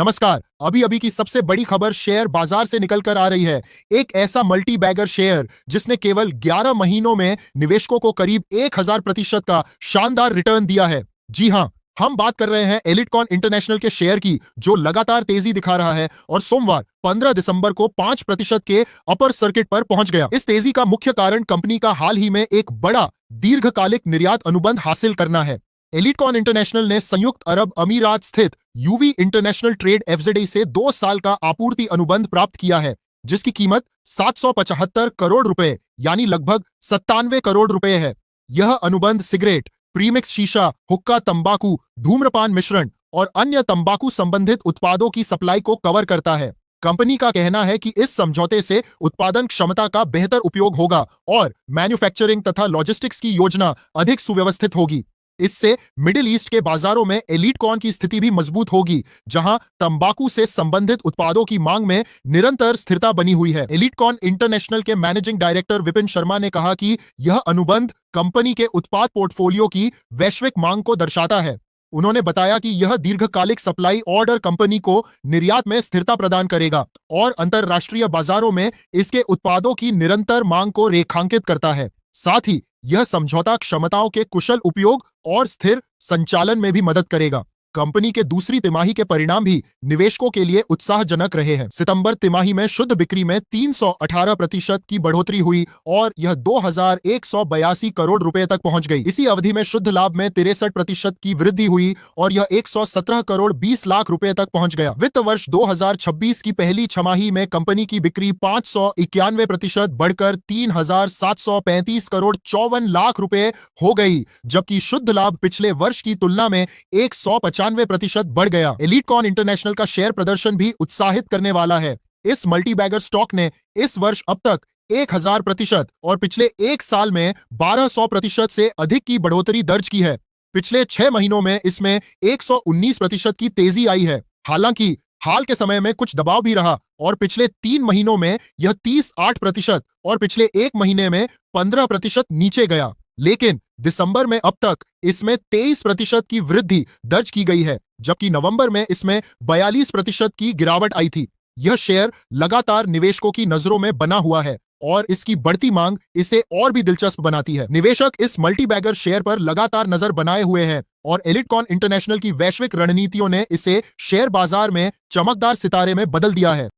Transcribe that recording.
नमस्कार। अभी अभी की सबसे बड़ी खबर शेयर बाजार से निकल कर आ रही है। एक ऐसा मल्टी बैगर शेयर जिसने केवल 11 महीनों में निवेशकों को करीब 1000% का शानदार रिटर्न दिया है। जी हां, हम बात कर रहे हैं एलिटकॉन इंटरनेशनल के शेयर की, जो लगातार तेजी दिखा रहा है और सोमवार 15 दिसंबर को 5% के अपर सर्किट पर पहुंच गया। इस तेजी का मुख्य कारण कंपनी का हाल ही में एक बड़ा दीर्घकालिक निर्यात अनुबंध हासिल करना है। एलिटकॉन इंटरनेशनल ने संयुक्त अरब अमीरात स्थित यूवी इंटरनेशनल ट्रेड एफजेडई से 2 साल का आपूर्ति अनुबंध प्राप्त किया है, जिसकी कीमत 775 करोड़ रुपए यानी लगभग 97 करोड़ रुपए है। यह अनुबंध सिगरेट, प्रीमिक्स शीशा, हुक्का तंबाकू, धूम्रपान मिश्रण और अन्य तंबाकू संबंधित उत्पादों की सप्लाई को कवर करता है। कंपनी का कहना है कि इस समझौते से उत्पादन क्षमता का बेहतर उपयोग होगा और मैन्युफैक्चरिंग तथा लॉजिस्टिक्स की योजना अधिक सुव्यवस्थित होगी। इससे मिडिल ईस्ट के बाजारों में एलिटकॉन की स्थिति भी मजबूत होगी, जहां तंबाकू से संबंधित उत्पादों की मांग में निरंतर स्थिरता बनी हुई है। एलिटकॉन इंटरनेशनल के मैनेजिंग डायरेक्टर विपिन शर्मा ने कहा कि यह अनुबंध कंपनी के उत्पाद पोर्टफोलियो की वैश्विक मांग को दर्शाता है। उन्होंने बताया कि यह दीर्घकालिक सप्लाई ऑर्डर कंपनी को निर्यात में स्थिरता प्रदान करेगा और अंतरराष्ट्रीय बाजारों में इसके उत्पादों की निरंतर मांग को रेखांकित करता है। साथ ही यह समझौता क्षमताओं के कुशल उपयोग और स्थिर संचालन में भी मदद करेगा। कंपनी के दूसरी तिमाही के परिणाम भी निवेशकों के लिए उत्साहजनक रहे हैं। सितंबर तिमाही में शुद्ध बिक्री में 318% की बढ़ोतरी हुई और यह 2182 करोड़ रुपए तक पहुंच गई। इसी अवधि में शुद्ध लाभ में 63% की वृद्धि हुई और यह 117 करोड़ 20 लाख रुपए तक पहुंच गया। वित्त वर्ष 2026 की पहली छमाही में कंपनी की बिक्री 591% बढ़कर 3735 करोड़ 54 लाख रुपए हो गई, जबकि शुद्ध लाभ पिछले वर्ष की तुलना में 195% बढ़ गया। एलिटकॉन इंटरनेशनल का शेयर प्रदर्शन भी उत्साहित करने वाला है। इस मल्टीबैगर स्टॉक ने इस वर्ष अब तक 1000% और पिछले एक साल में 1200% से अधिक की बढ़ोतरी दर्ज की है। पिछले 6 महीनों में इसमें 119% की तेजी आई है। हालांकि हाल के समय में कुछ दबाव भी रहा और पिछले 3 महीनों में यह 38% और पिछले 1 महीने में 15% नीचे गया। लेकिन दिसंबर में अब तक इसमें 23% की वृद्धि दर्ज की गई है, जबकि नवंबर में इसमें 42% की गिरावट आई थी। यह शेयर लगातार निवेशकों की नजरों में बना हुआ है और इसकी बढ़ती मांग इसे और भी दिलचस्प बनाती है। निवेशक इस मल्टीबैगर शेयर पर लगातार नजर बनाए हुए हैं और एलिटकॉन इंटरनेशनल की वैश्विक रणनीतियों ने इसे शेयर बाजार में चमकदार सितारे में बदल दिया है।